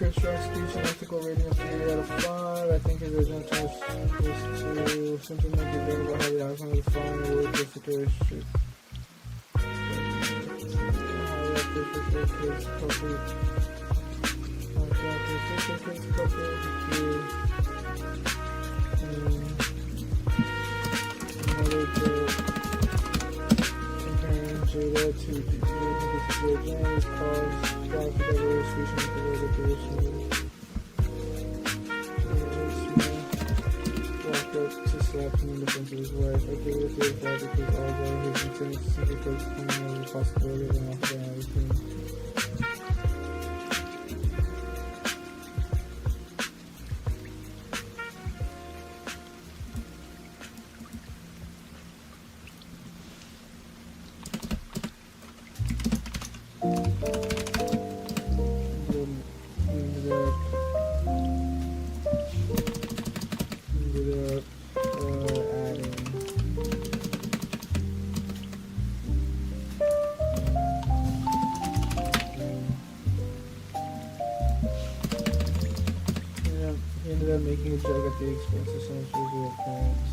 Chris Rock's speech and ethical rating of 3 out of 5. I think his original choice was to simply make it available how the outcome of the following would just situation should. Comparing Jada to James calls God for the speech and the word of position. Walked up to slap him in the front of his wife. I gave it a 3 out of 5 because although his intent is simply focusing on the possibility of an offer and everything. Making a joke at the expense of someone's visual appearance.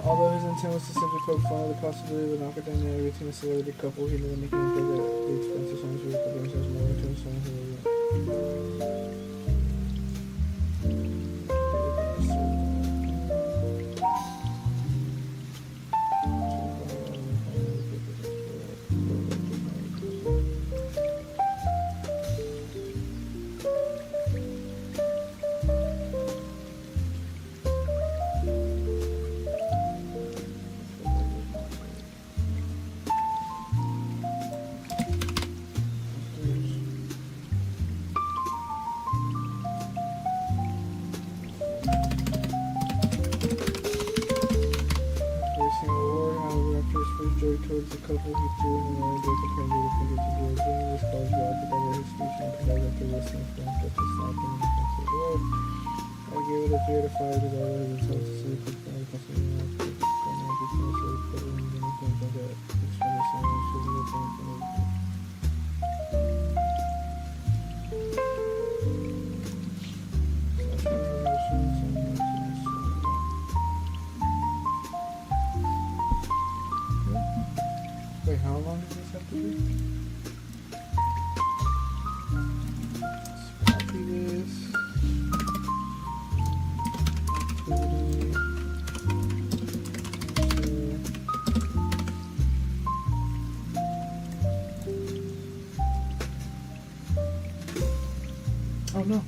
Although his intent was to simply poke fun at the possibility of an awkward dynamic between a celebrity couple, he ended up making a joke at the expense of someone's visual appearance as more into someone who wasn't. Towards the couple, he threw in the air, gave the finger to Georgia. This caused Rod to cover his speech and conduct after listening to him, kept his snapping in the front of the road. I gave it a 3 out of 5 because although his intent was to see the family constantly not to be going on between us, so put him in anything but that extremely someone's physical pain from everything. Wait, how long does this have to be? Let's copy this. Activity. Oh no.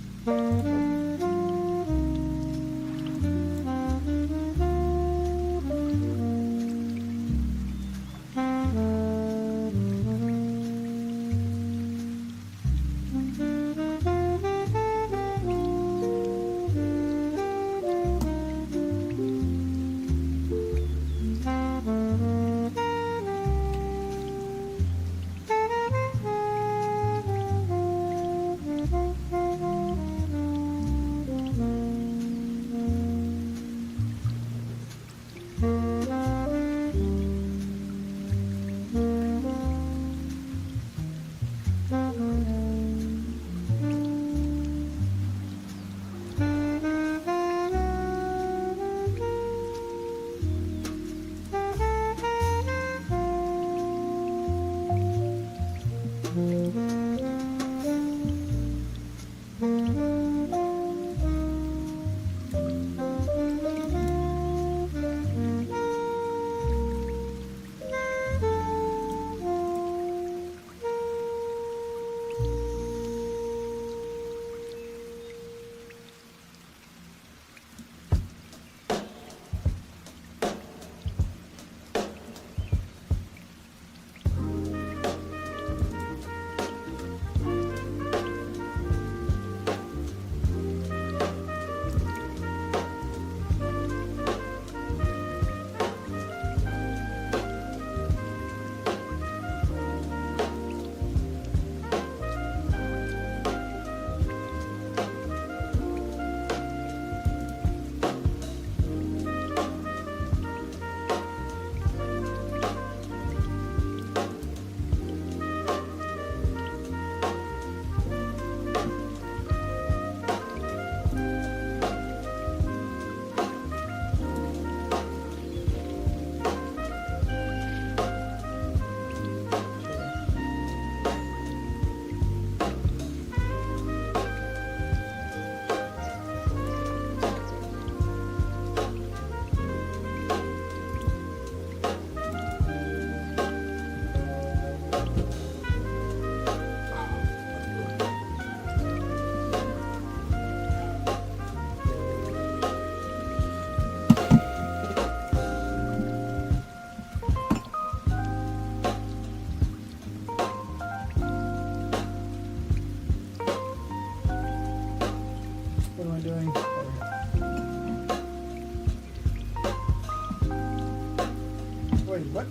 What?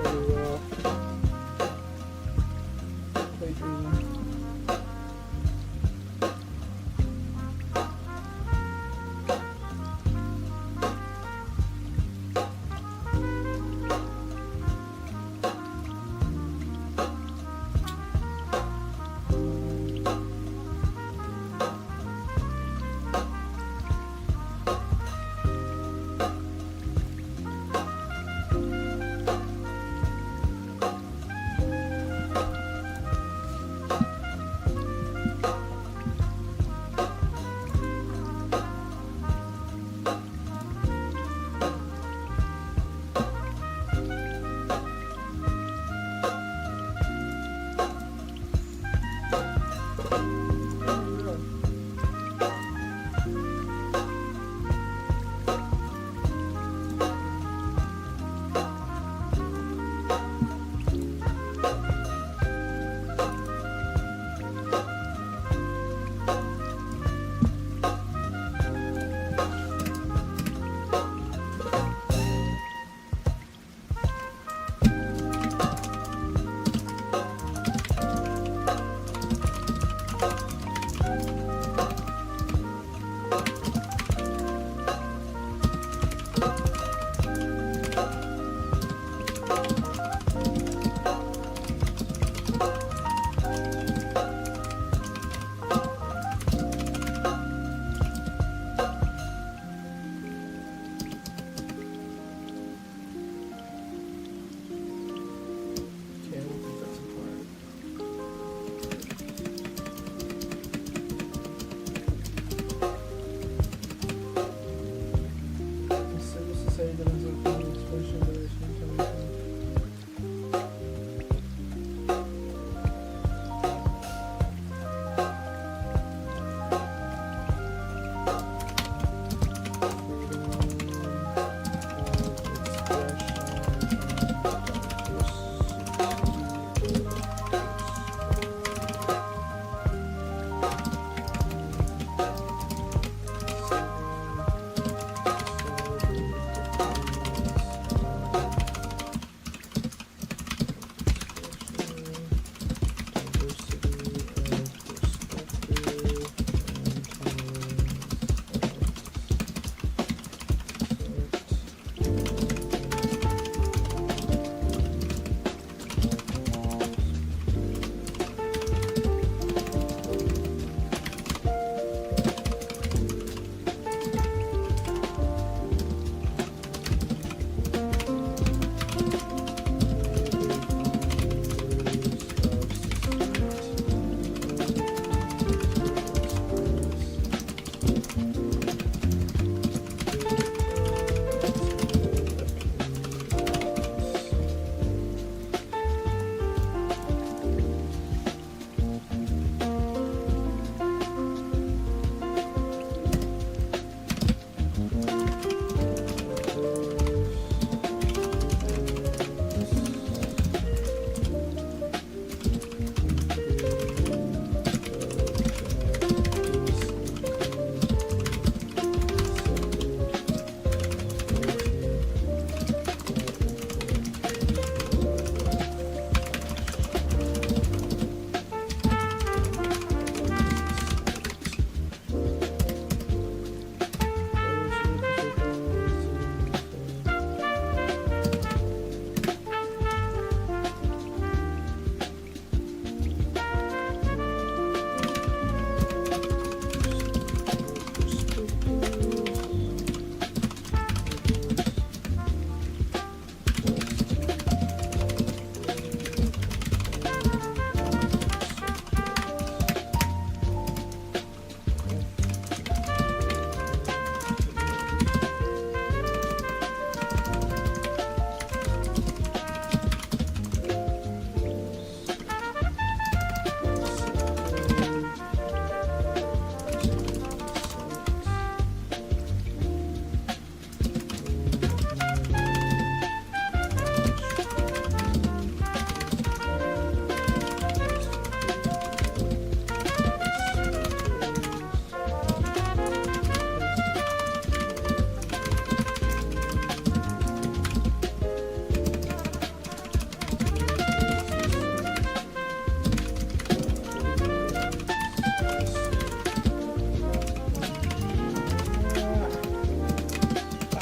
Really well. Plagiarism.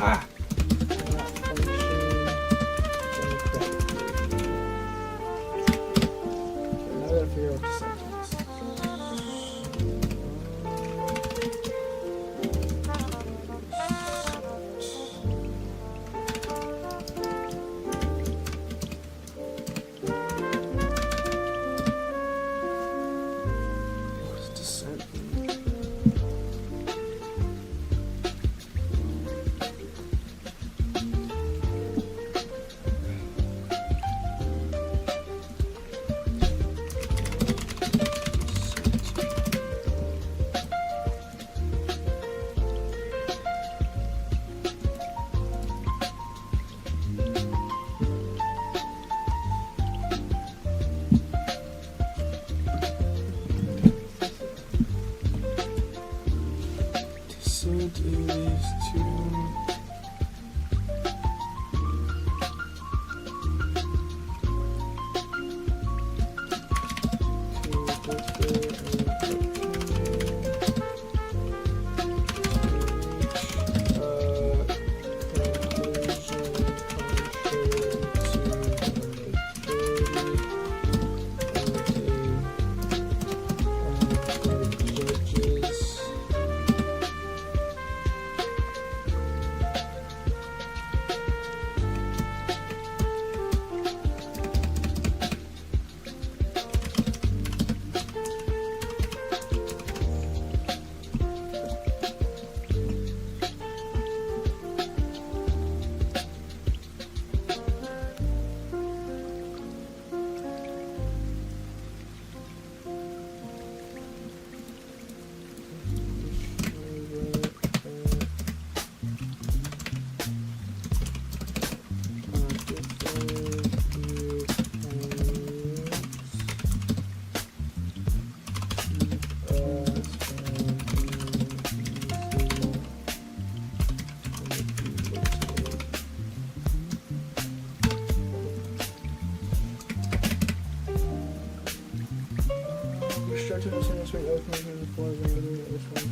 Ah! Not function. Now I gotta figure out the sentence. What is descent? Descent is to structure of sentence right opening in the form of the response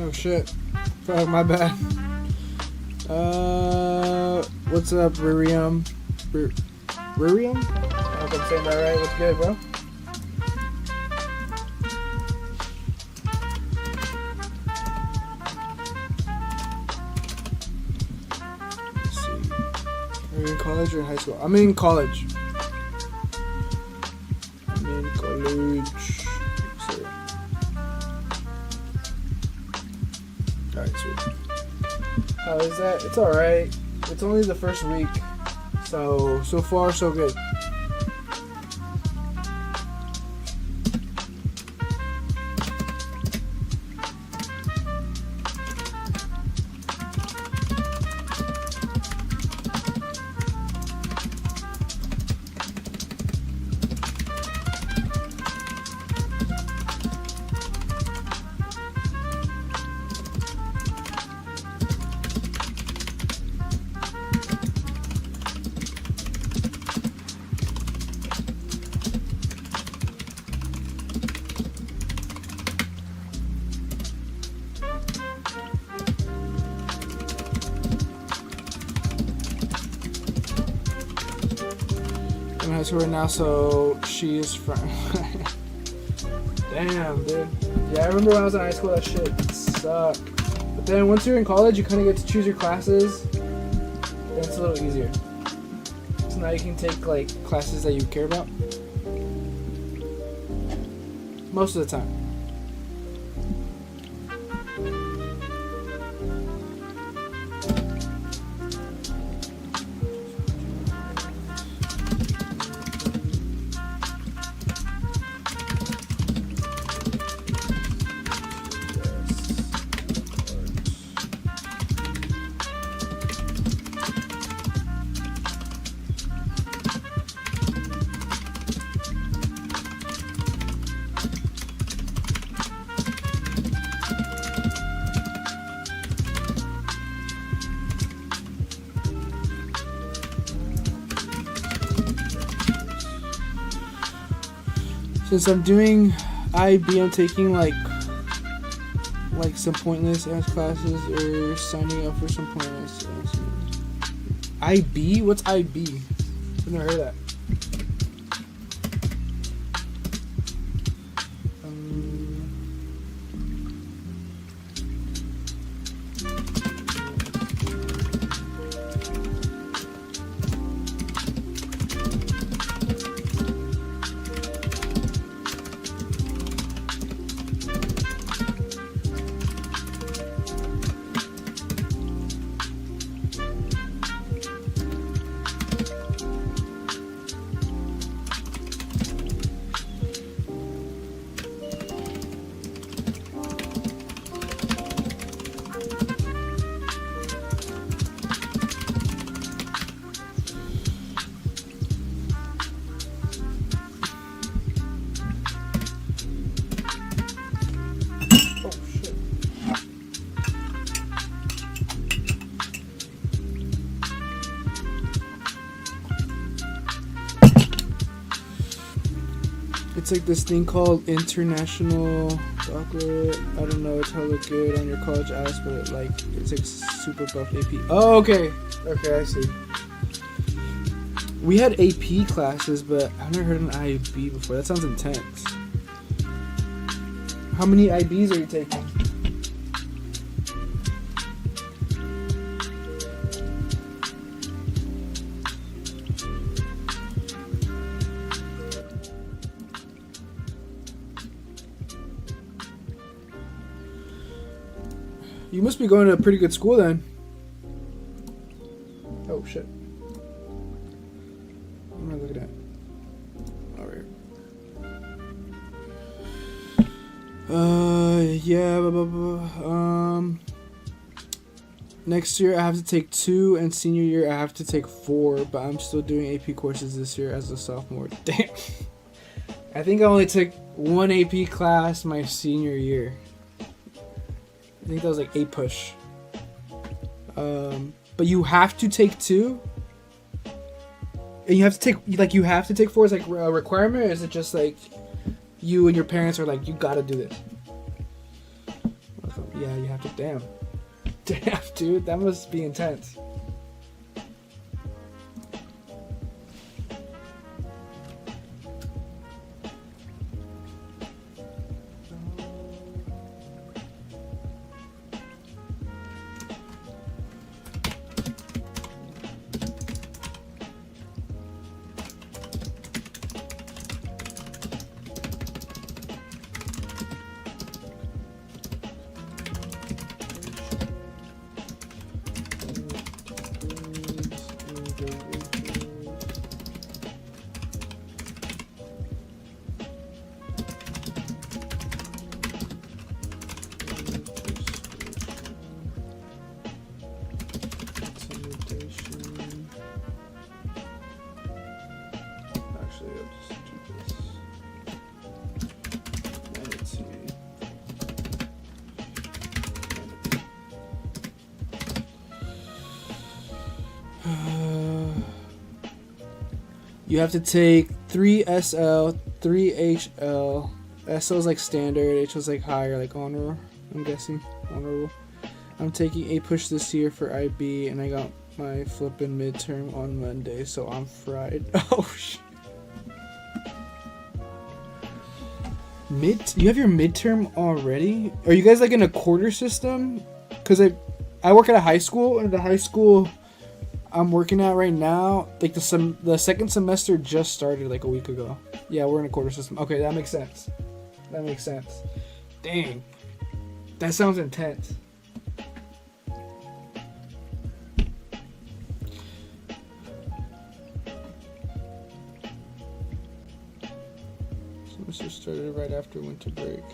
Oh shit. Fuck, my bad. What's up, Ririum? Ririum? I hope I'm saying that right. What's good, bro? Let's see. Are you in college or in high school? I'm in college. Alright, sweet. How is that? It's alright. It's only the first week. So far, so good. High school right now, so she is from. Damn, dude. Yeah, I remember when I was in high school, that shit sucked. But then once you're in college, you kind of get to choose your classes, and it's a little easier. So now you can take like classes that you care about. Most of the time. Since I'm doing IB, I'm taking like some pointless ass classes or signing up for some pointless ass. IB? What's IB? I've never heard of that. It's like this thing called International Chocolate. I don't know, it's hella good on your college ass, but it's like super buff AP. Oh, okay. Okay, I see. We had AP classes, but I've never heard of an IB before. That sounds intense. How many IBs are you taking? You must be going to a pretty good school then. Oh shit. What am I looking at? Over here. Yeah, blah, blah, blah. Next year I have to take 2, and senior year I have to take 4, but I'm still doing AP courses this year as a sophomore. Damn. I think I only took 1 AP class my senior year. I think that was like A push. But you have to take 2? And you have to take 4 as like a requirement, or is it just like you and your parents are like, you gotta do this? Yeah, you have to. Damn. Damn, dude, that must be intense. You have to take 3 SL, 3 HL. SL is like standard, H was like higher, like honorable. I'm guessing honorable. I'm taking a push this year for IB, and I got my flippin' midterm on Monday, so I'm fried. Oh shit. You have your midterm already? Are you guys like in a quarter system? Cause I work at a high school, and the high school I'm working at right now, like the second semester just started like a week ago. Yeah, we're in a quarter system. Okay, that makes sense. That makes sense. Dang, that sounds intense. Semester started right after winter break.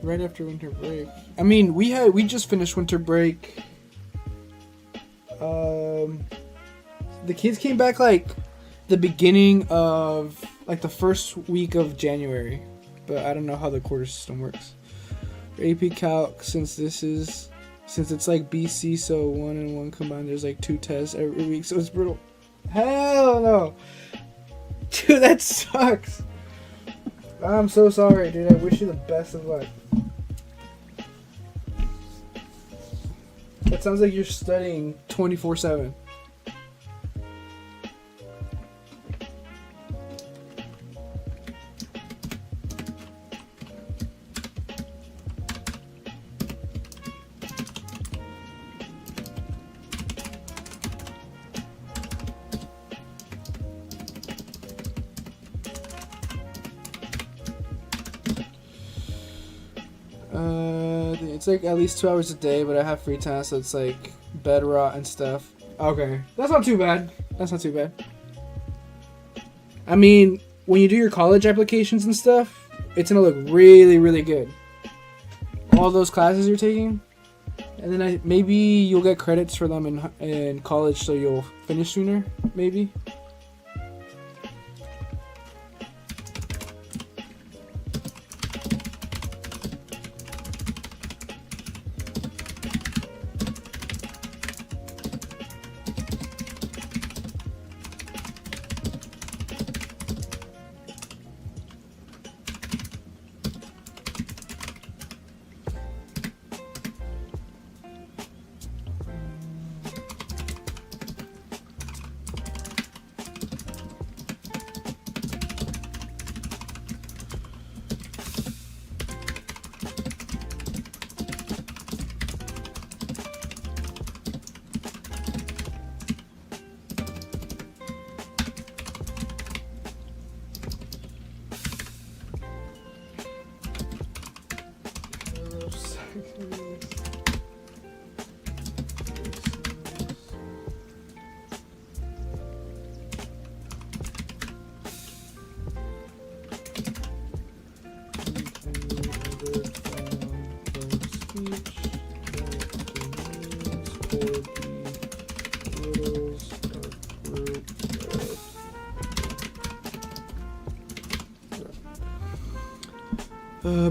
Right after winter break. I mean, we just finished winter break. The kids came back like the beginning of like the first week of January, but I don't know how the quarter system works. For AP Calc, since it's like BC, so 1 and 1 combined, there's like 2 tests every week, so it's brutal. Hell no, dude, that sucks. I'm so sorry, dude. I wish you the best of luck. That sounds like you're studying 24/7. It's like at least 2 hours a day, but I have free time, so it's like bed rot and stuff. Okay, that's not too bad. That's not too bad. I mean, when you do your college applications and stuff, it's gonna look really, really good. All those classes you're taking, and then maybe you'll get credits for them in college, so you'll finish sooner, maybe.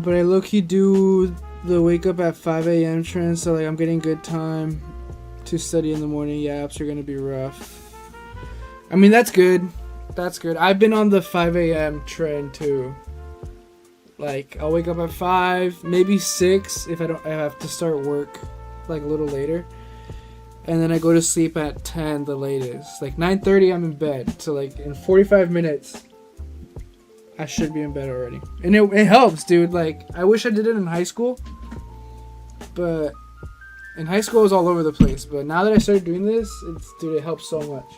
But I low-key do the wake up at 5 a.m. trend, so like I'm getting good time to study in the morning. Yeah, apps are gonna be rough. I mean, that's good. That's good. I've been on the 5 a.m. trend too. Like, I'll wake up at 5, maybe 6 if I have to start work like a little later. And then I go to sleep at 10 the latest. Like 9:30 I'm in bed. So like in 45 minutes I should be in bed already. And it helps, dude. Like, I wish I did it in high school. But in high school I was all over the place. But now that I started doing this, dude, it helps so much.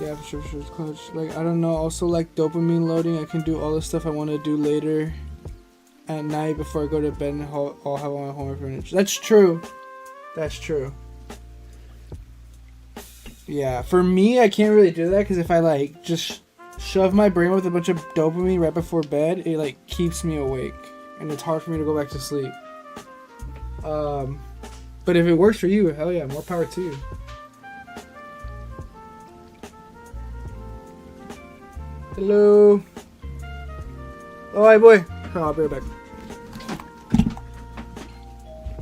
Yeah, for sure, it's clutch. Like, I don't know, also like dopamine loading. I can do all the stuff I want to do later at night before I go to bed, and I'll have all my homework finished. That's true. That's true. Yeah, for me, I can't really do that because if I like just shove my brain with a bunch of dopamine right before bed, it like keeps me awake, and it's hard for me to go back to sleep. But if it works for you, hell yeah, more power to you. Hello. Oh, hi, boy. Oh, I'll be right back.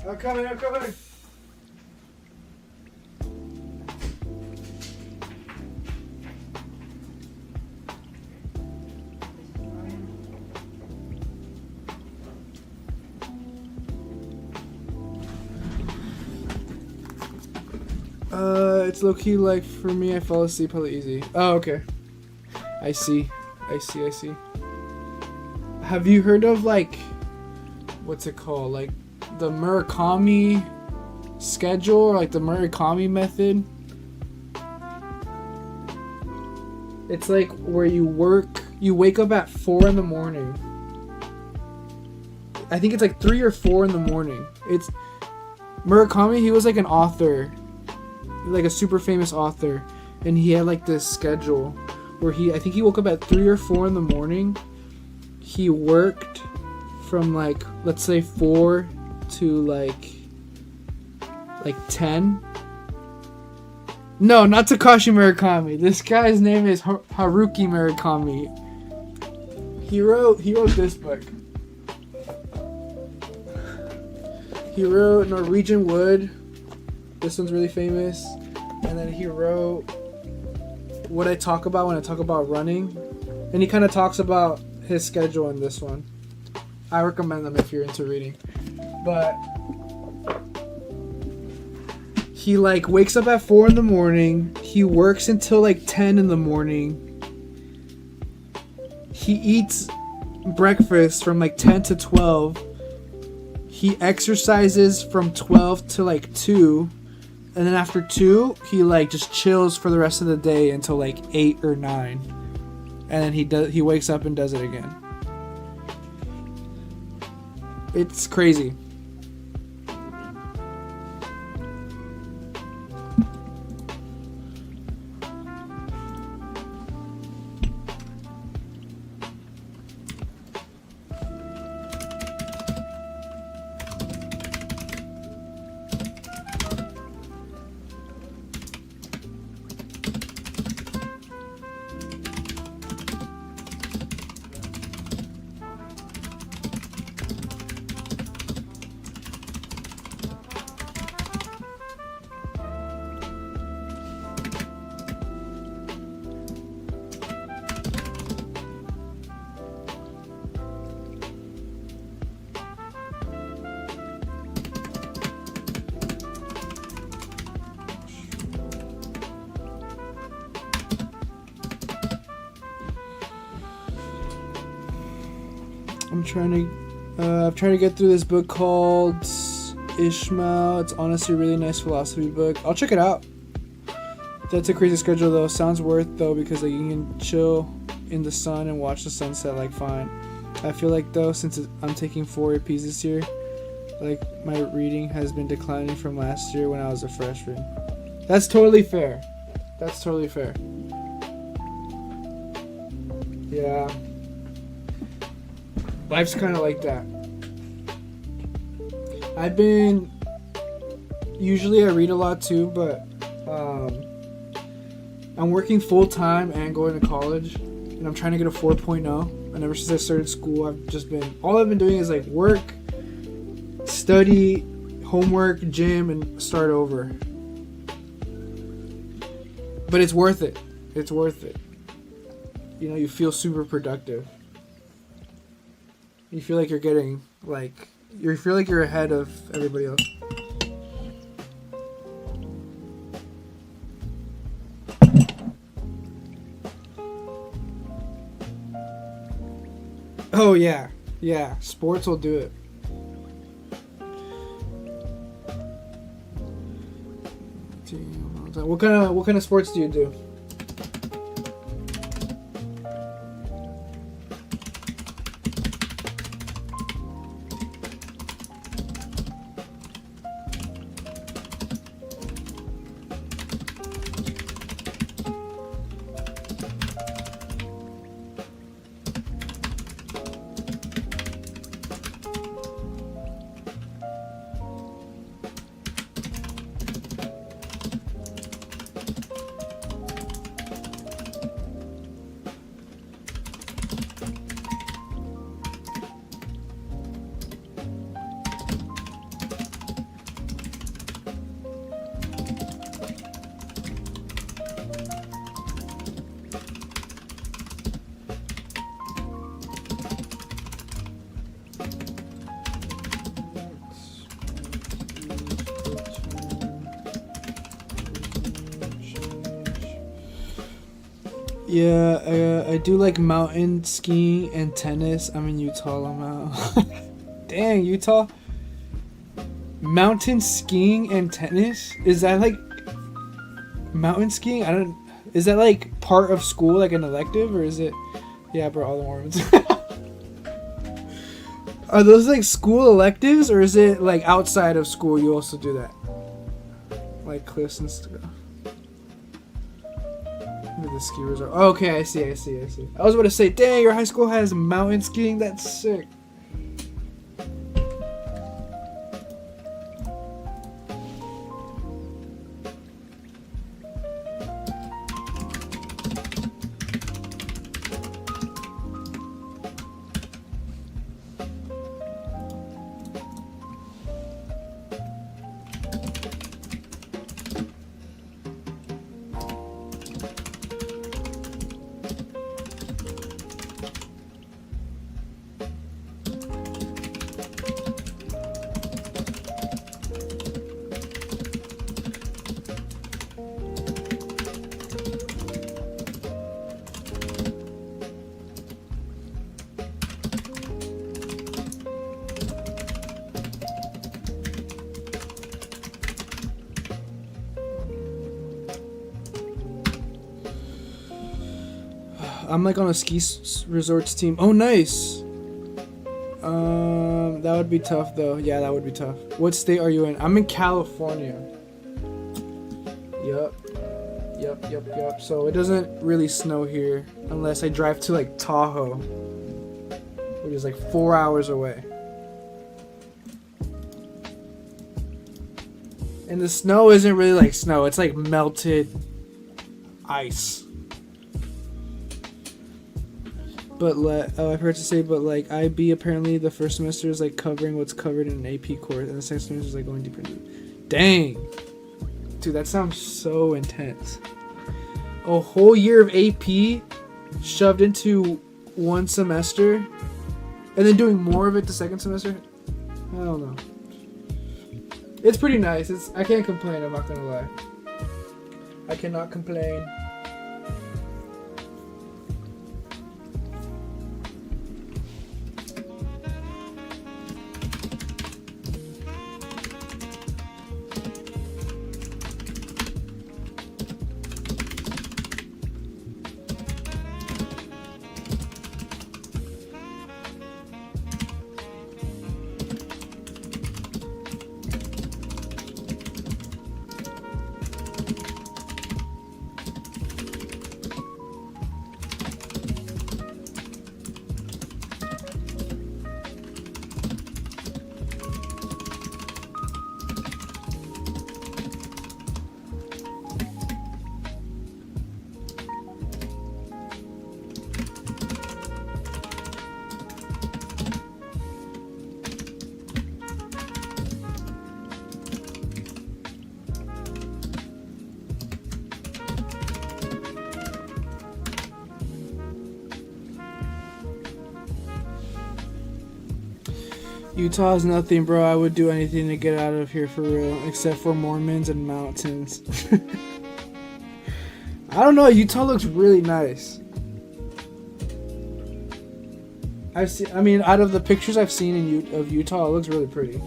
I'm coming. It's low-key like for me, I fall asleep hella easy. Oh, okay. I see. Have you heard of like, what's it called? Like the Murakami schedule, or like the Murakami method? It's like where you wake up at 4 in the morning. I think it's like 3 or 4 in the morning. It's Murakami, he was like an author, like a super famous author, and he had like this schedule where I think he woke up at 3 or 4 in the morning. He worked from like, let's say 4 to like 10. No, not Takashi Murakami. This guy's name is Haruki Murakami. He wrote this book. He wrote Norwegian Wood. This one's really famous. And then he wrote What I Talk About When I Talk About Running. And he kind of talks about his schedule in this one. I recommend them if you're into reading. But he like wakes up at 4 in the morning. He works until like 10 in the morning. He eats breakfast from like 10 to 12. He exercises from 12 to like 2. And then after 2, he like just chills for the rest of the day until like 8 or 9. And then he wakes up and does it again. It's crazy. I'm trying to get through this book called Ishmael. It's honestly a really nice philosophy book. I'll check it out. That's a crazy schedule though. Sounds worth though, because like you can chill in the sun and watch the sunset like fine. I feel like though, since I'm taking 4 APs this year, like my reading has been declining from last year when I was a freshman. That's totally fair. Yeah. Life's kind of like that. Usually I read a lot too, but I'm working full time and going to college, and I'm trying to get a 4.0. And ever since I started school, all I've been doing is like work, study, homework, gym, and start over. But it's worth it. It's worth it. You know, you feel super productive. You feel like you're getting you feel like you're ahead of everybody else. Oh yeah, yeah. Sports will do it. What kind of sports do you do? Yeah, I do like mountain skiing and tennis. I'm in Utah. I'm out. Dang, Utah. Mountain skiing and tennis? Is that like mountain skiing? Is that like part of school, like an elective, or is it? Yeah, bro, all the Mormons. Are those like school electives, or is it like outside of school you also do that? Like cliffs and stuff. The ski resort. Oh, okay, I see. I was about to say, dang, your high school has mountain skiing? That's sick. I'm like on a ski resorts team. Oh, nice. That would be tough though. Yeah, that would be tough. What state are you in? I'm in California. Yup. So it doesn't really snow here unless I drive to like Tahoe, which is like 4 hours away. And the snow isn't really like snow. It's like melted ice. But I've heard to say, but like IB apparently the first semester is like covering what's covered in an AP course, and the second semester is like going deeper into it. Dang, dude, that sounds so intense. A whole year of AP shoved into one semester, and then doing more of it the second semester. I don't know. It's pretty nice. I can't complain. I'm not gonna lie. I cannot complain. Utah is nothing, bro. I would do anything to get out of here for real, except for Mormons and mountains. I don't know. Utah looks really nice. I mean, out of the pictures I've seen of Utah, it looks really pretty.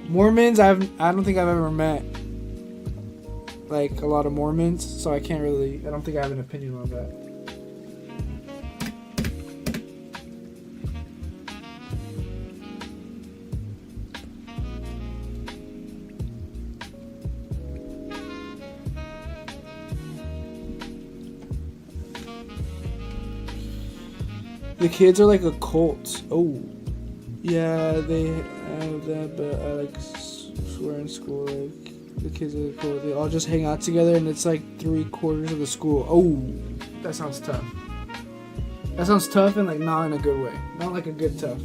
Mormons, I don't think I've ever met like a lot of Mormons, so I don't think I have an opinion on that. The kids are like a cult. Oh, yeah, they have that, but I like swear in school, like the kids are cool. They all just hang out together, and it's like 3/4 of the school. Oh, that sounds tough. That sounds tough, and like not in a good way. Not like a good tough.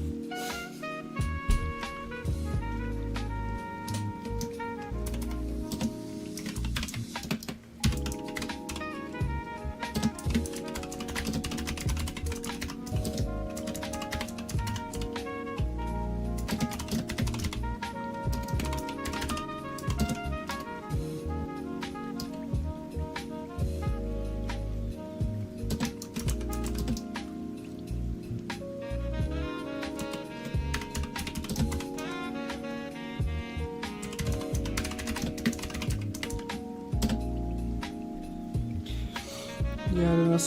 Yeah, I don't know.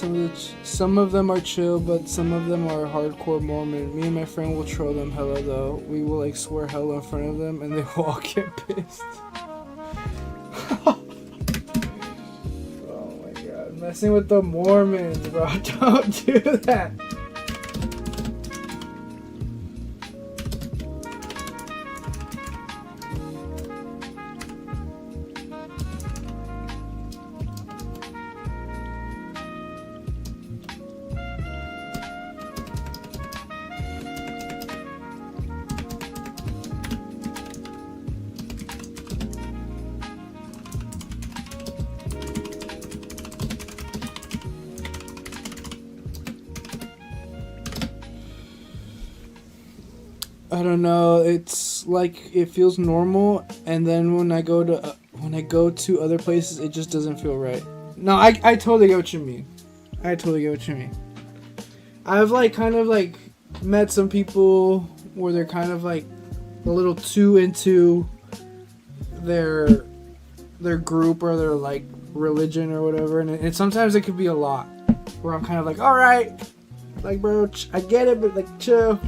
Some of them are chill, but some of them are hardcore Mormon. Me and my friend will troll them hella though. We will like swear hella in front of them, and they will all get pissed. Oh my god, messing with the Mormons, bro! Don't do that. I don't know. It's like it feels normal, and then when I go to other places, it just doesn't feel right. No, I totally get what you mean. I totally get what you mean. I've like kind of like met some people where they're kind of like a little too into their group or their like religion or whatever, and sometimes it could be a lot. Where I'm kind of like, all right, like bro, I get it, but like chill.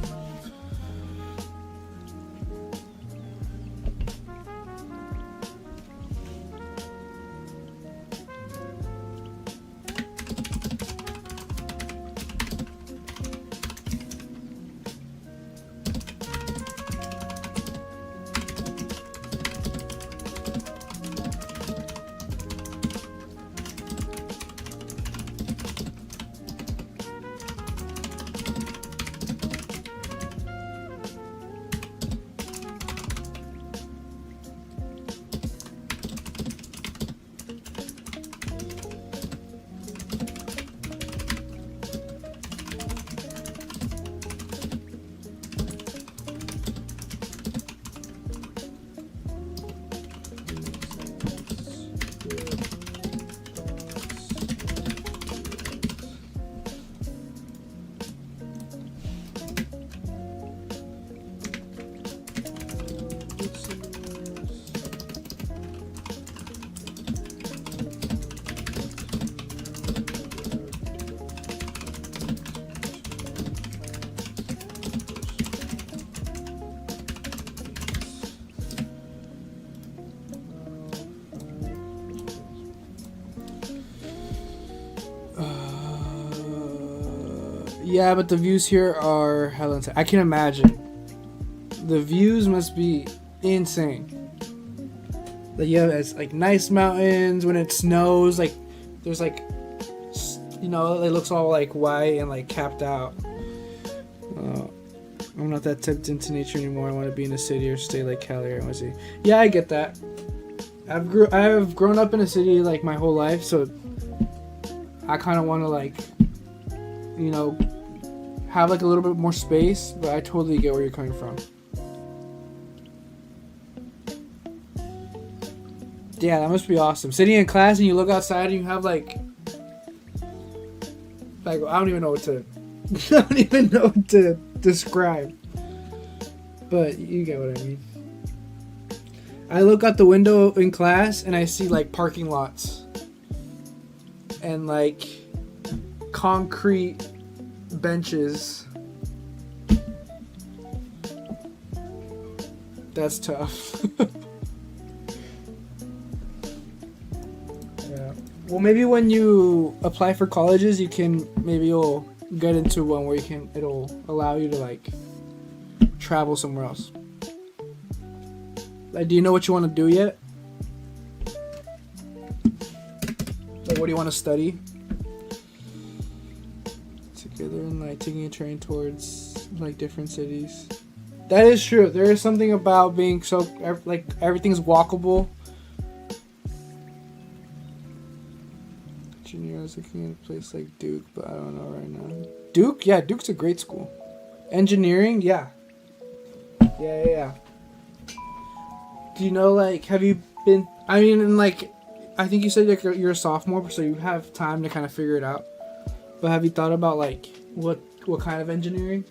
Yeah, but the views here are hella insane. I can imagine. The views must be insane. Like you have like nice mountains when it snows. Like there's like, you know, it looks all like white and like capped out. I'm not that tipped into nature anymore. I want to be in a city or stay like Cali or NYC. Yeah, I get that. I've grown up in a city like my whole life, so I kind of want to like, you know, have like a little bit more space, but I totally get where you're coming from. Yeah, that must be awesome. Sitting in class and you look outside and you have like I don't even know what to I don't even know what to describe. But you get what I mean. I look out the window in class and I see like parking lots and like concrete benches. That's tough. Yeah. Well, maybe when you apply for colleges, you'll get into one where it'll allow you to like travel somewhere else. Like, do you know what you want to do yet? Like, what do you want to study? Together and like taking a train towards like different cities. That is true. There is something about being so like everything's walkable. Junior, I was looking at a place like Duke, but I don't know right now. Duke? Yeah, Duke's a great school. Engineering? Yeah. Yeah. Do you know, like, have you been... I mean, like, I think you said like you're a sophomore, so you have time to kind of figure it out. But have you thought about, like, what kind of engineering?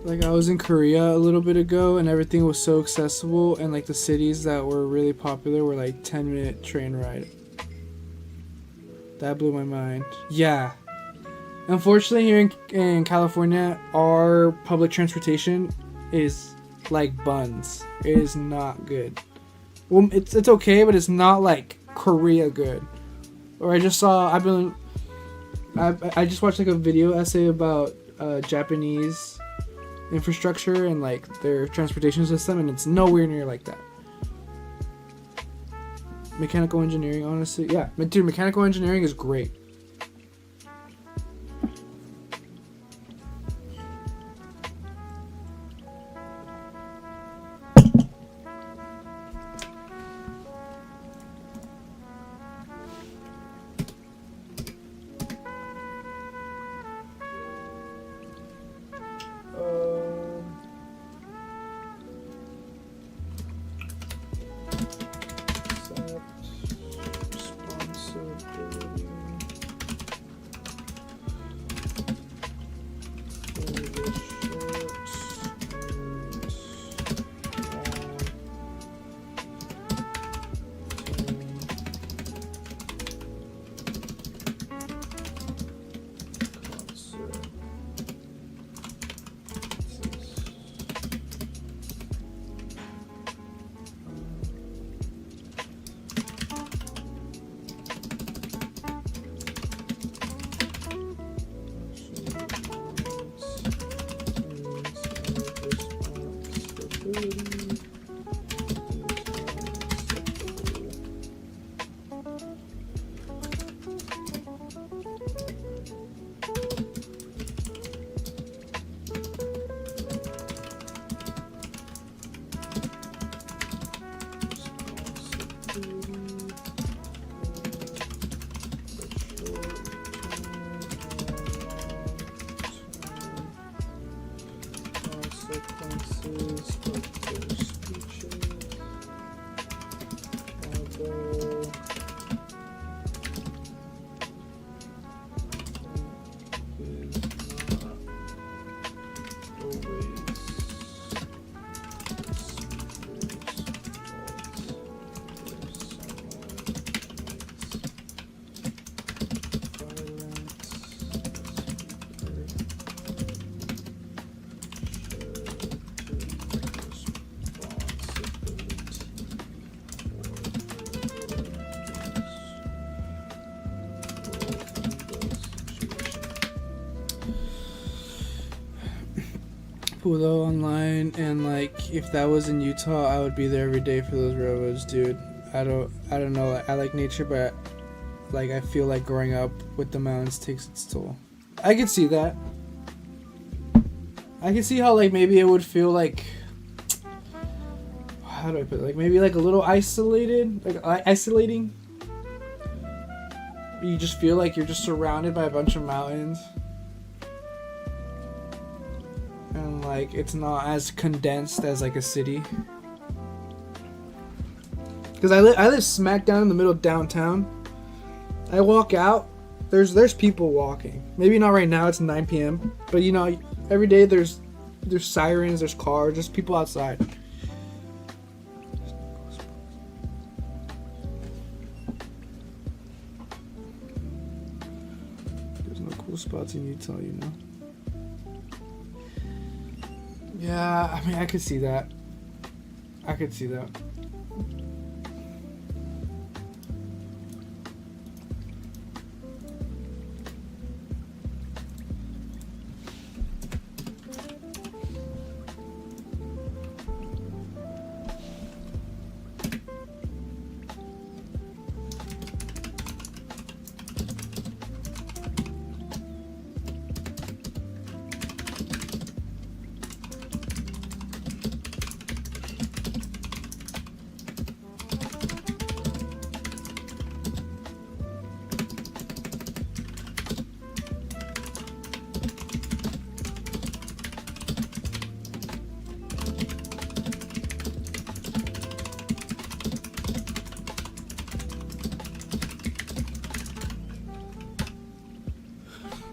Like, I was in Korea a little bit ago, and everything was so accessible, and like the cities that were really popular were like 10-minute train ride. That blew my mind. Yeah. Unfortunately, here in California, our public transportation is like buns. It is not good. Well, it's okay, but it's not like Korea good. Or I just watched like a video essay about Japanese infrastructure and like their transportation system, and it's nowhere near like that. Mechanical engineering, honestly, yeah, dude, mechanical engineering is great. cool though online, and like if that was in Utah, I would be there every day for those railroads, dude. I don't know. I like nature, but like I feel like growing up with the mountains takes its toll. I could see that. I could see how like maybe it would feel like, how do I put it? Like maybe like a little isolated, like isolating. You just feel like you're just surrounded by a bunch of mountains. And like it's not as condensed as like a city. Cause I live smack down in the middle of downtown. I walk out, there's people walking. Maybe not right now, it's 9 p.m. But you know, every day there's sirens, there's cars, there's people outside. There's no cool spots in Utah, you know. Yeah, I mean, I could see that. I could see that.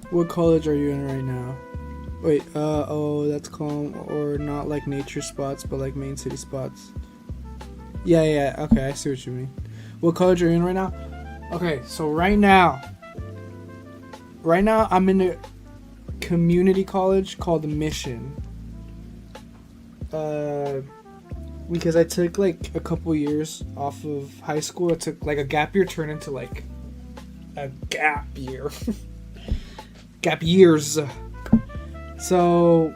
What college are you in right now? Wait, oh, that's calm or not like nature spots, but like main city spots. Yeah, okay, I see what you mean. What college are you in right now? Okay, so right now I'm in a community college called the Mission. Because I took like a couple years off of high school. I took like a gap year turned into like a gap year. Gap years. So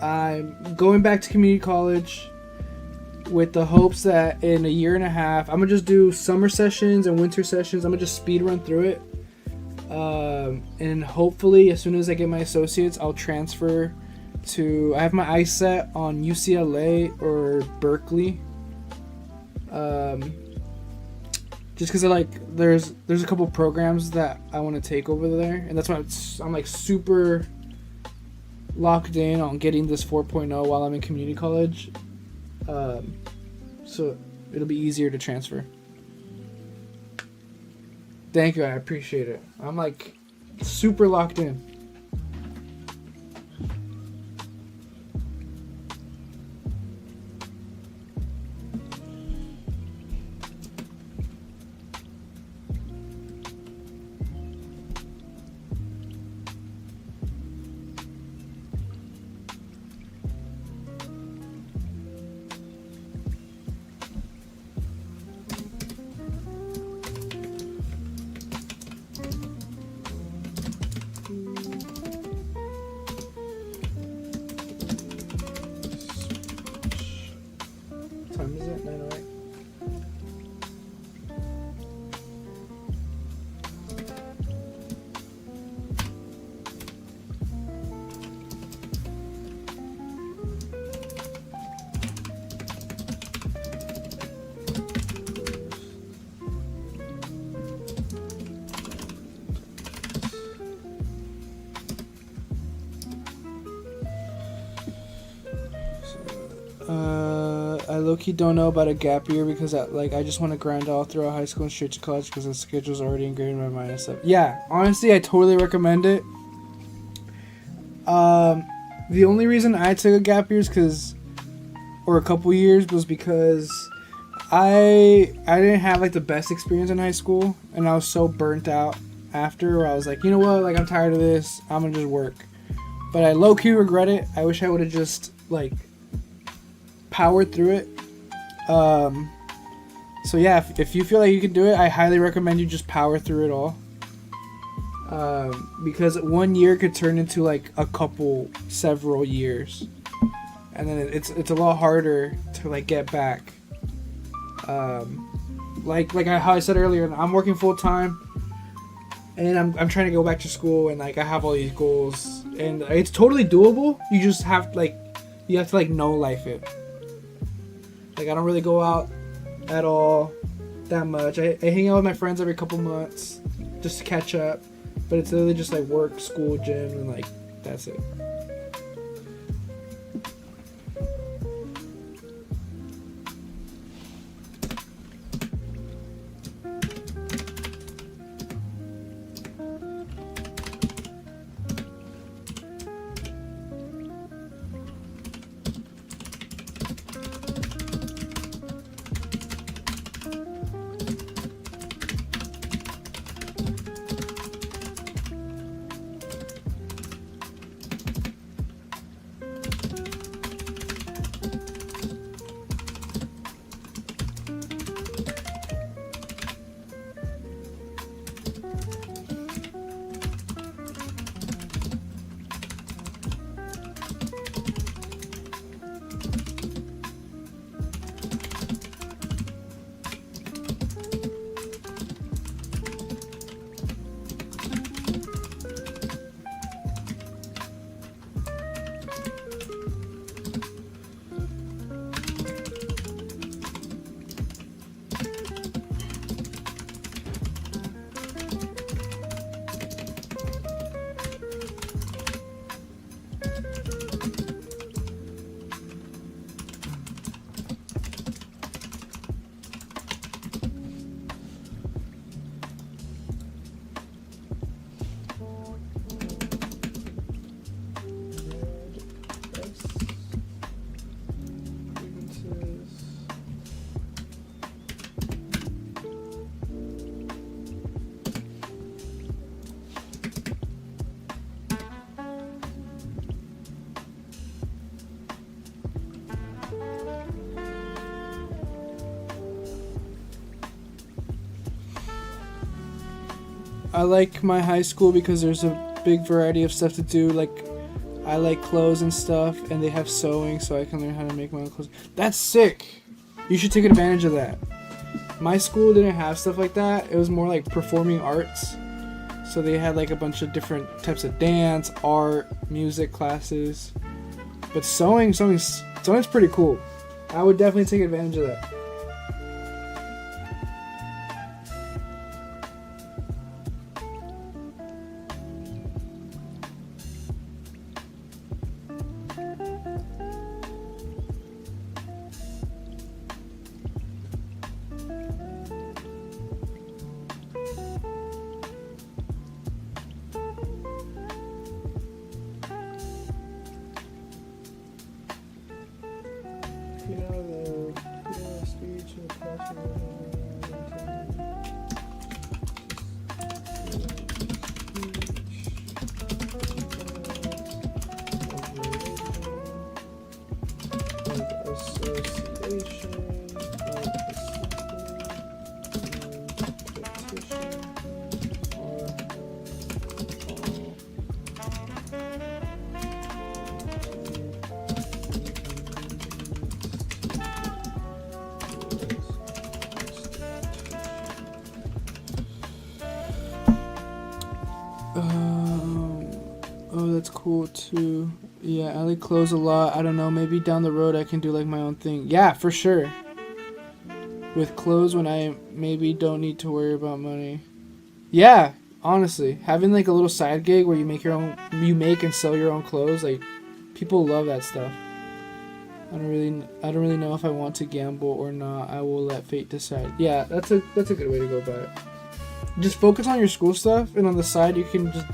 I'm going back to community college with the hopes that in a year and a half I'm gonna just do summer sessions and winter sessions. I'm gonna just speed run through it, and hopefully as soon as I get my associates I'll transfer to, I have my eyes set on UCLA or Berkeley, just because I like there's a couple programs that I want to take over there, and that's why I'm like super locked in on getting this 4.0 while I'm in community college, so it'll be easier to transfer. Thank you, I appreciate it. I'm like super locked in. Time is it? 9:08. I low-key don't know about a gap year because I just want to grind all throughout high school and straight to college because the schedule's already ingrained in my mind and stuff. Yeah, honestly, I totally recommend it. The only reason I took a gap year or a couple years was because I didn't have like the best experience in high school, and I was so burnt out after where I was like, you know what, like I'm tired of this, I'm gonna just work. But I low-key regret it. I wish I would have just like powered through it. So yeah, if you feel like you can do it, I highly recommend you just power through it all. Because 1 year could turn into like several years, and then it's a lot harder to like get back. How I said earlier, I'm working full time, and I'm trying to go back to school, and like I have all these goals, and it's totally doable. You just have to know life it. Like I don't really go out at all that much. I hang out with my friends every couple months just to catch up, but it's literally just like work, school, gym, and like that's it. I like my high school because there's a big variety of stuff to do. Like, I like clothes and stuff, and they have sewing, so I can learn how to make my own clothes. That's sick! You should take advantage of that. My school didn't have stuff like that. It was more like performing arts. So they had like a bunch of different types of dance, art, music classes. But sewing's pretty cool. I would definitely take advantage of that. Oh, that's cool too. Yeah, I like clothes a lot. I don't know, maybe down the road I can do like my own thing. Yeah, for sure. With clothes when I maybe don't need to worry about money. Yeah, honestly, having like a little side gig where you make and sell your own clothes, like people love that stuff. I don't really know if I want to gamble or not. I will let fate decide. Yeah, that's a good way to go about it. Just focus on your school stuff, and on the side you can just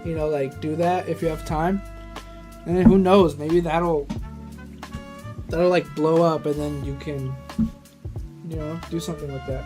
like do that if you have time. And then who knows, maybe that'll like blow up, and then you can do something with that.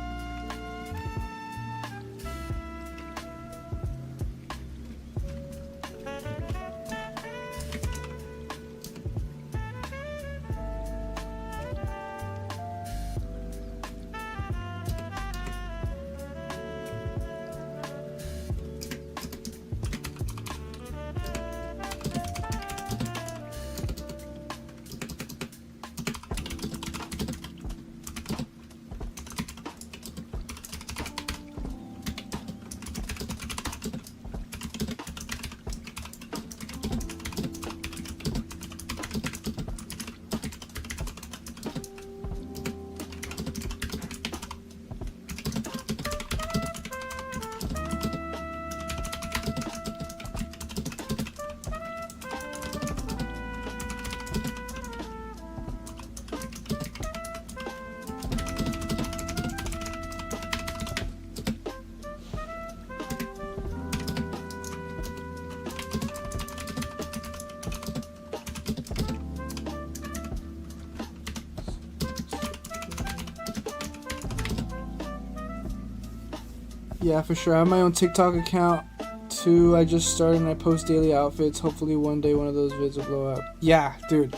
Yeah, for sure. I have my own TikTok account too. I just started and I post daily outfits. Hopefully one day one of those vids will blow up. Yeah, dude.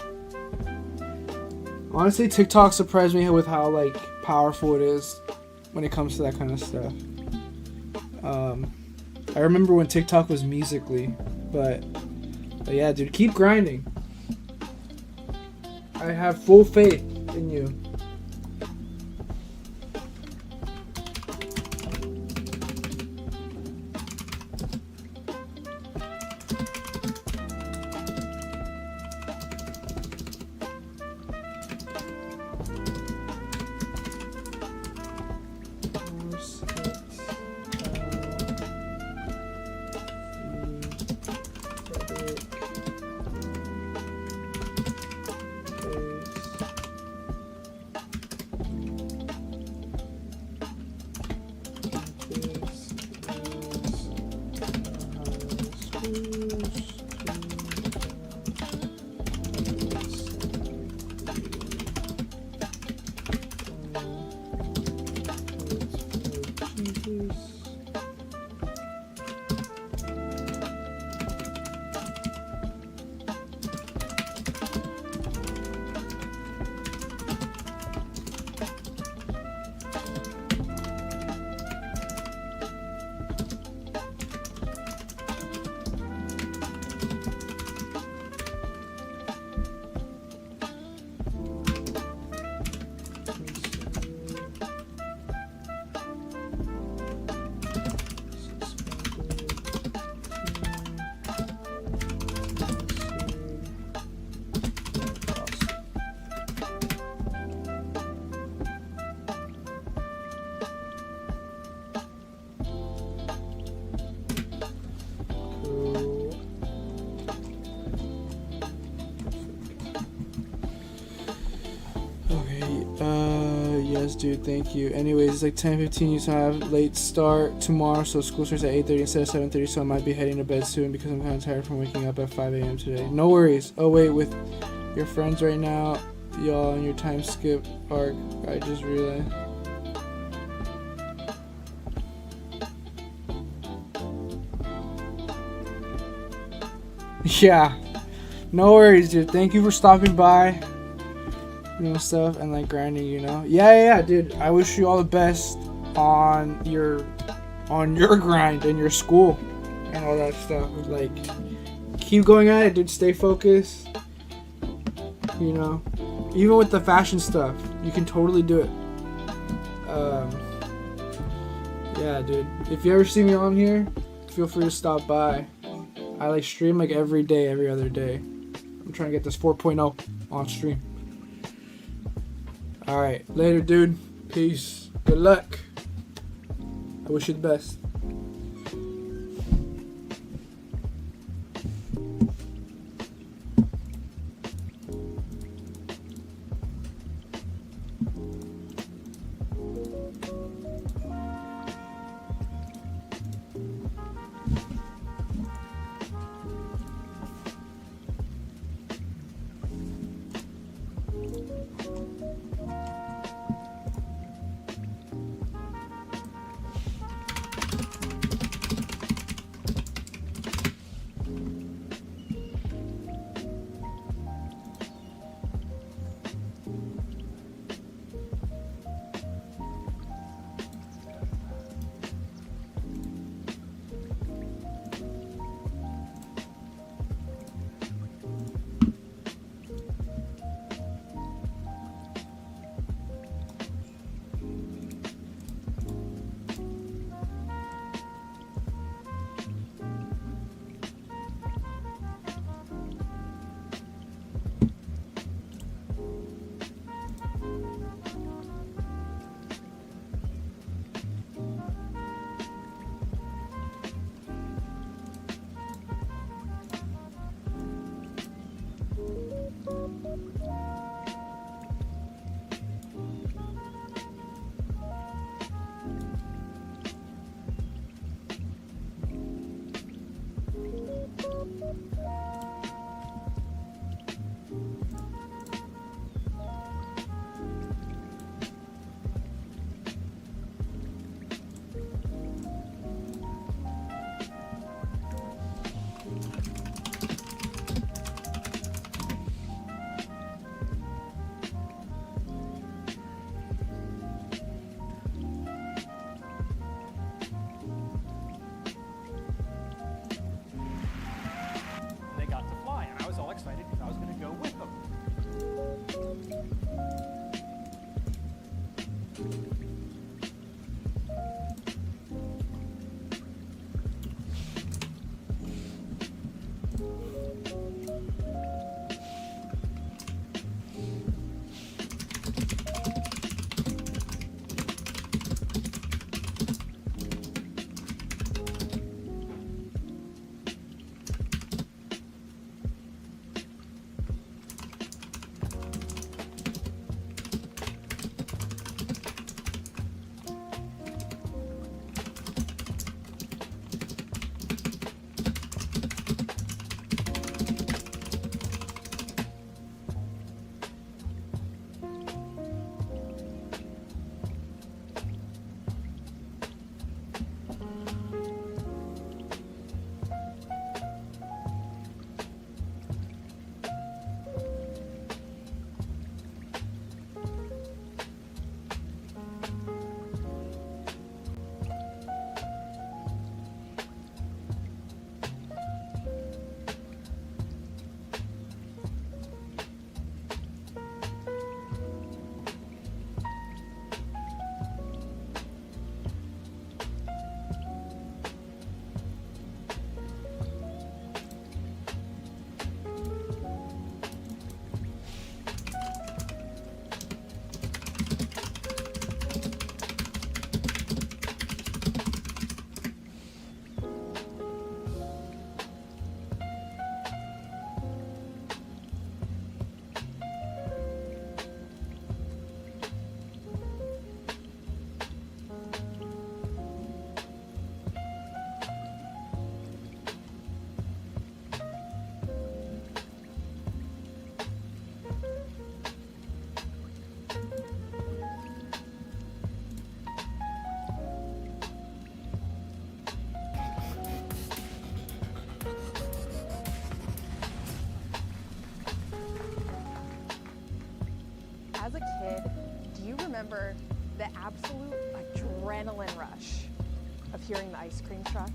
Honestly, TikTok surprised me with how like powerful it is when it comes to that kind of stuff. I remember when TikTok was Musical.ly, but yeah, dude, keep grinding. I have full faith in you. Yes, dude, thank you. Anyways, it's like 10:15. You still have late start tomorrow, so school starts at 8:30 instead of 7:30. So I might be heading to bed soon because I'm kind of tired from waking up at 5 a.m. today. No worries. Oh wait, with your friends right now, y'all, in your time skip arc. I just realized. Yeah, no worries, dude. Thank you for stopping by. You know, stuff and like grinding, you know. Yeah, dude. I wish you all the best on your grind and your school and all that stuff. Like, keep going at it, dude. Stay focused. You know, even with the fashion stuff, you can totally do it. Yeah, dude. If you ever see me on here, feel free to stop by. I like stream like every day, every other day. I'm trying to get this 4.0 on stream. Alright, later, dude. Peace. Good luck. I wish you the best. remember the absolute adrenaline rush of hearing the ice cream truck?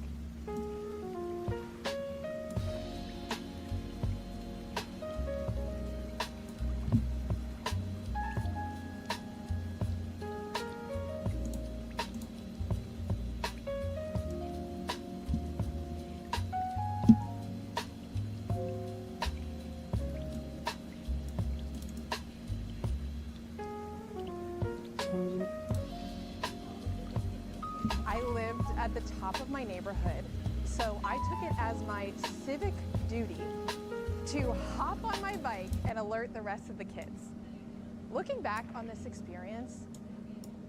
I lived at the top of my neighborhood, so I took it as my civic duty to hop on my bike and alert the rest of the kids. Looking back on this experience,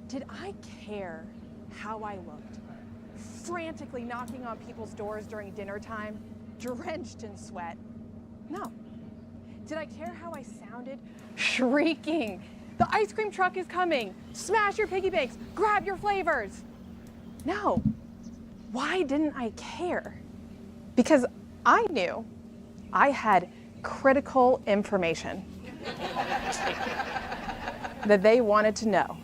did I care how I looked? Frantically knocking on people's doors during dinner time, drenched in sweat? No. Did I care how I sounded? Shrieking, "The ice cream truck is coming! Smash your piggy banks! Grab your flavors!" No. Why didn't I care? Because I knew I had critical information that they wanted to know.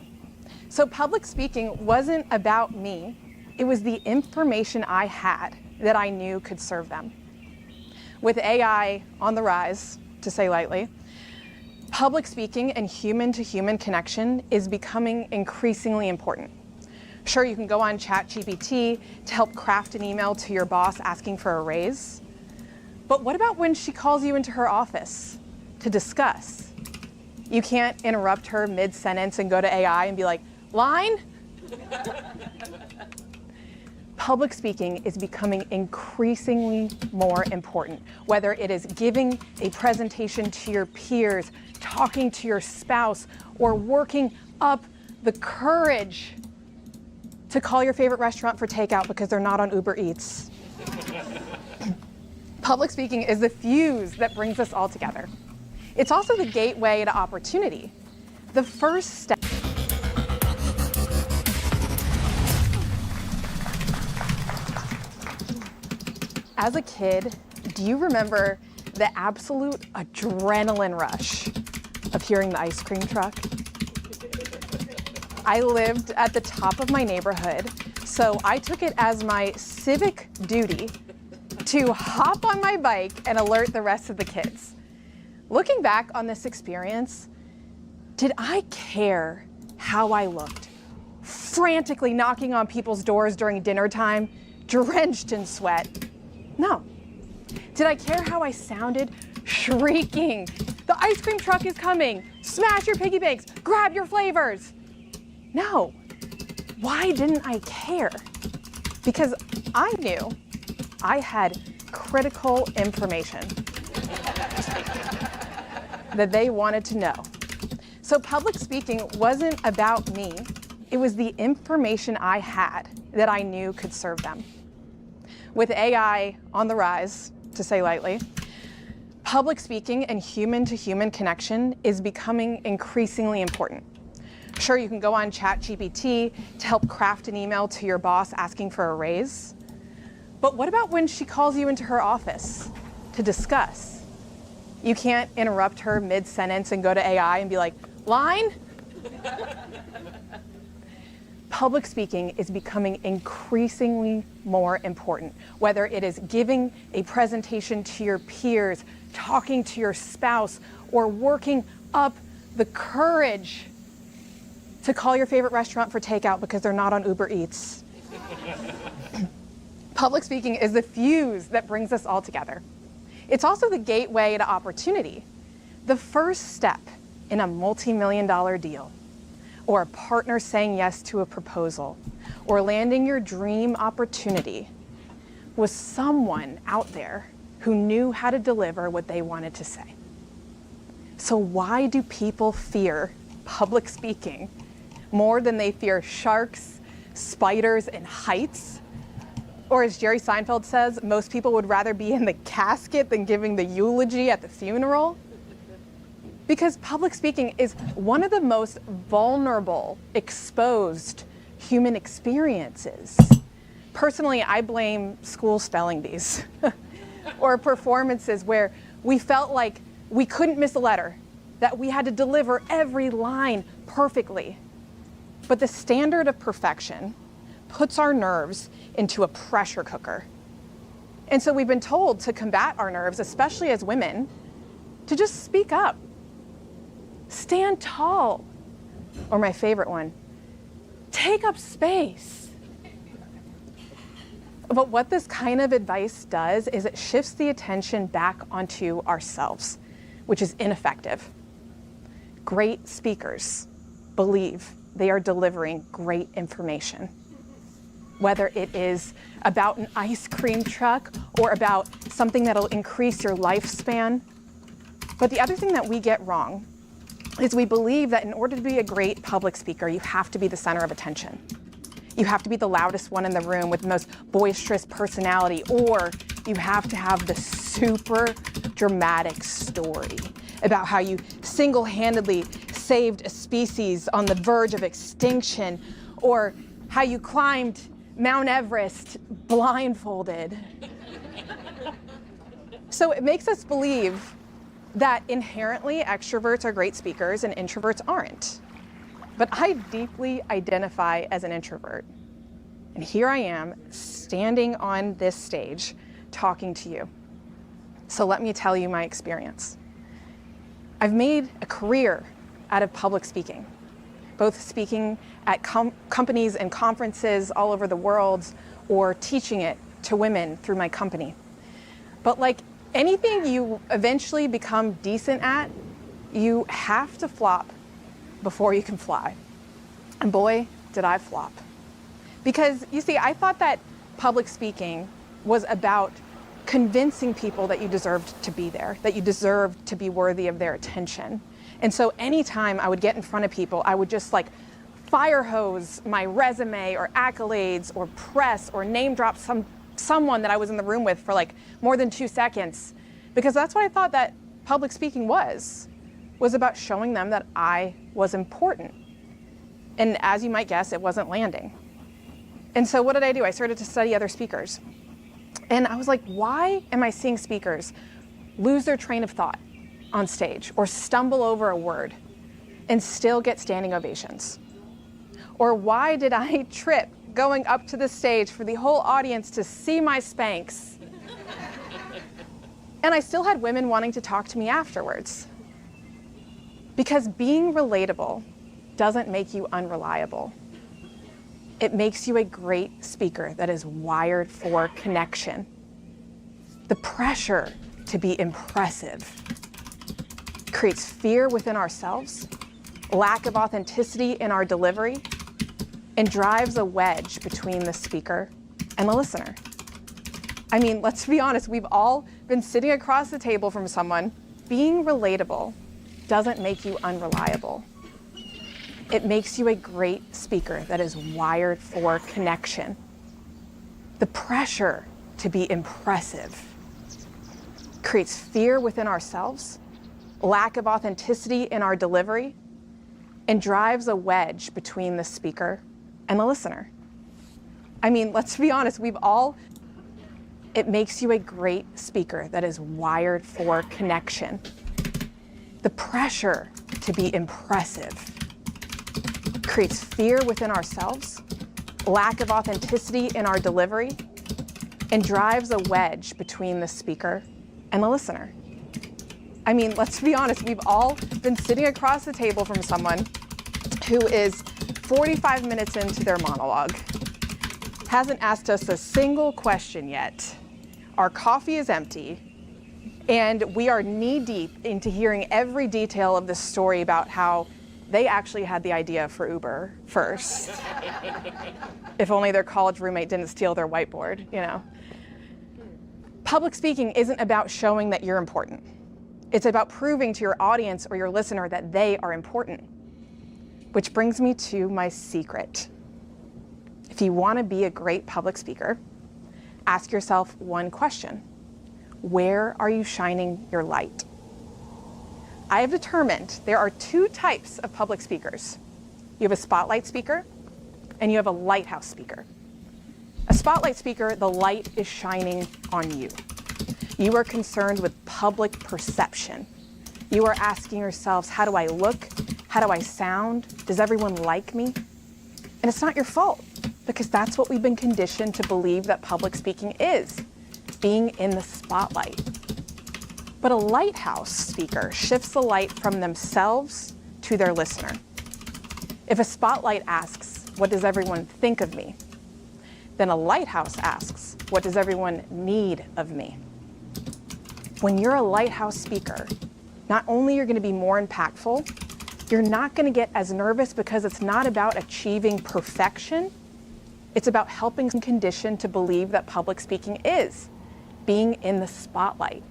So public speaking wasn't about me. It was the information I had that I knew could serve them. With AI on the rise, to say lightly, public speaking and human-to-human connection is becoming increasingly important. Sure, you can go on ChatGPT to help craft an email to your boss asking for a raise. But what about when she calls you into her office to discuss? You can't interrupt her mid-sentence and go to AI and be like, "Line?" Public speaking is becoming increasingly more important, whether it is giving a presentation to your peers, talking to your spouse, or working up the courage to call your favorite restaurant for takeout because they're not on Uber Eats. Public speaking is the fuse that brings us all together. It's also the gateway to opportunity. The first step. As a kid, do you remember the absolute adrenaline rush of hearing the ice cream truck? I lived at the top of my neighborhood, so I took it as my civic duty to hop on my bike and alert the rest of the kids. Looking back on this experience, did I care how I looked? Frantically knocking on people's doors during dinner time, drenched in sweat? No. Did I care how I sounded? Shrieking, "The ice cream truck is coming! Smash your piggy banks! Grab your flavors!" No. Why didn't I care? Because I knew I had critical information that they wanted to know. So public speaking wasn't about me. It was the information I had that I knew could serve them. With AI on the rise, to say lightly, public speaking and human-to-human connection is becoming increasingly important. Sure, you can go on ChatGPT to help craft an email to your boss asking for a raise. But what about when she calls you into her office to discuss? You can't interrupt her mid-sentence and go to AI and be like, "Line?" Public speaking is becoming increasingly more important, whether it is giving a presentation to your peers, talking to your spouse, or working up the courage to call your favorite restaurant for takeout because they're not on Uber Eats. Public speaking is the fuse that brings us all together. It's also the gateway to opportunity. The first step in a multi-million-dollar deal, or a partner saying yes to a proposal, or landing your dream opportunity was someone out there who knew how to deliver what they wanted to say. So why do people fear public speaking more than they fear sharks, spiders, and heights? Or as Jerry Seinfeld says, most people would rather be in the casket than giving the eulogy at the funeral. Because public speaking is one of the most vulnerable, exposed human experiences. Personally, I blame school spelling bees or performances where we felt like we couldn't miss a letter, that we had to deliver every line perfectly. But the standard of perfection puts our nerves into a pressure cooker. And so we've been told to combat our nerves, especially as women, to just speak up. Stand tall. Or my favorite one, take up space. But what this kind of advice does is it shifts the attention back onto ourselves, which is ineffective. Great speakers believe they are delivering great information. Whether it is about an ice cream truck or about something that'll increase your lifespan. But the other thing that we get wrong is we believe that in order to be a great public speaker, you have to be the center of attention. You have to be the loudest one in the room with the most boisterous personality, or you have to have the super dramatic story about how you single-handedly saved a species on the verge of extinction, or how you climbed Mount Everest blindfolded. So it makes us believe that inherently extroverts are great speakers and introverts aren't. But I deeply identify as an introvert. And here I am standing on this stage talking to you. So let me tell you my experience. I've made a career out of public speaking, both speaking at companies and conferences all over the world or teaching it to women through my company. But like anything you eventually become decent at, you have to flop before you can fly. And boy, did I flop. Because you see, I thought that public speaking was about convincing people that you deserved to be there, that you deserved to be worthy of their attention. And so anytime I would get in front of people, I would just like fire hose my resume or accolades or press or name drop someone that I was in the room with for like more than 2 seconds, because that's what I thought that public speaking was about showing them that I was important. And as you might guess, it wasn't landing. And so what did I do? I started to study other speakers. And I was like, why am I seeing speakers lose their train of thought on stage or stumble over a word and still get standing ovations? Or why did I trip going up to the stage for the whole audience to see my Spanx? And I still had women wanting to talk to me afterwards. Because being relatable doesn't make you unreliable. It makes you a great speaker that is wired for connection. The pressure to be impressive creates fear within ourselves, lack of authenticity in our delivery, and drives a wedge between the speaker and the listener. I mean, let's be honest, we've all been sitting across the table from someone. Being relatable doesn't make you unreliable. It makes you a great speaker that is wired for connection. The pressure to be impressive creates fear within ourselves, lack of authenticity in our delivery, and drives a wedge between the speaker and the listener. I mean, let's be honest, it makes you a great speaker that is wired for connection. The pressure to be impressive creates fear within ourselves, lack of authenticity in our delivery, and drives a wedge between the speaker and the listener. I mean, let's be honest, we've all been sitting across the table from someone who is 45 minutes into their monologue, hasn't asked us a single question yet. Our coffee is empty, and we are knee-deep into hearing every detail of this story about how they actually had the idea for Uber first. If only their college roommate didn't steal their whiteboard, you know. Public speaking isn't about showing that you're important. It's about proving to your audience or your listener that they are important. Which brings me to my secret. If you want to be a great public speaker, ask yourself one question. Where are you shining your light? I have determined there are 2 types of public speakers. You have a spotlight speaker and you have a lighthouse speaker. A spotlight speaker, the light is shining on you. You are concerned with public perception. You are asking yourselves, how do I look? How do I sound? Does everyone like me? And it's not your fault, because that's what we've been conditioned to believe that public speaking is, being in the spotlight. But a lighthouse speaker shifts the light from themselves to their listener. If a spotlight asks, "What does everyone think of me?" then a lighthouse asks, "What does everyone need of me?" When you're a lighthouse speaker, not only you're going to be more impactful, you're not going to get as nervous because it's not about achieving perfection. It's about helping condition to believe that public speaking is being in the spotlight.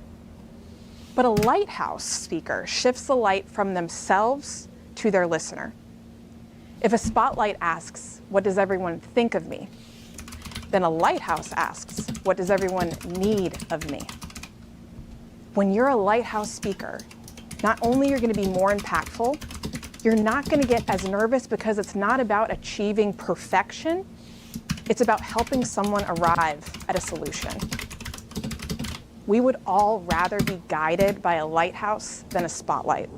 But a lighthouse speaker shifts the light from themselves to their listener. If a spotlight asks, "What does everyone think of me?" then a lighthouse asks, "What does everyone need of me?" When you're a lighthouse speaker, not only you're going to be more impactful, you're not going to get as nervous because it's not about achieving perfection. It's about helping someone arrive at a solution. We would all rather be guided by a lighthouse than a spotlight,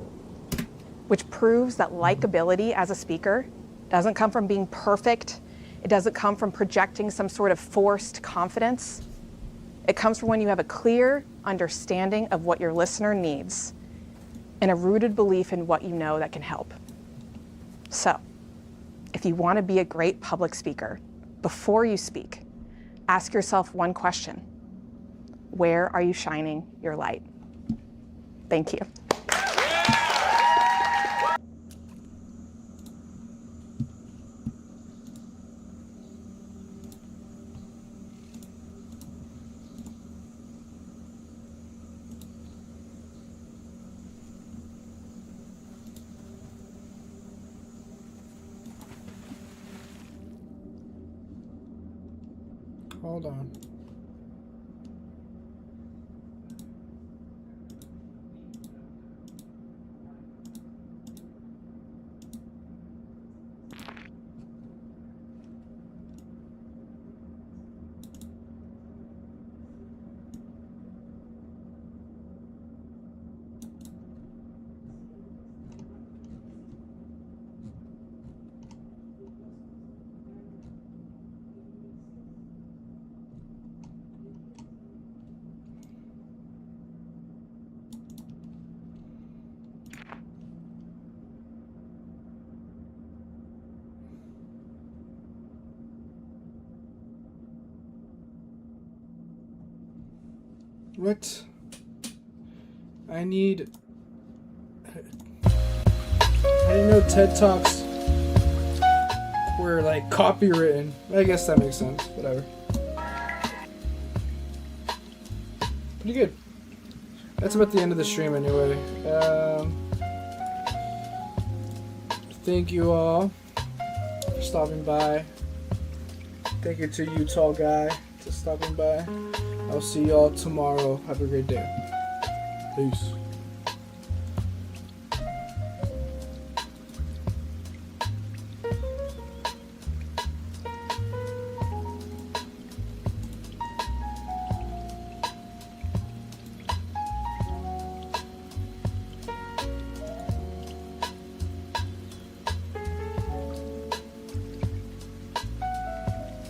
which proves that likability as a speaker doesn't come from being perfect. It doesn't come from projecting some sort of forced confidence. It comes from when you have a clear understanding of what your listener needs and a rooted belief in what you know that can help. So, if you want to be a great public speaker, before you speak, ask yourself one question: where are you shining your light? Thank you. Hold on. What? I didn't know TED Talks were like copywritten. I guess that makes sense. Whatever. Pretty good. That's about the end of the stream anyway. Thank you all for stopping by. Thank you to you, tall guy, for stopping by. I'll see y'all tomorrow. Have a great day. Peace.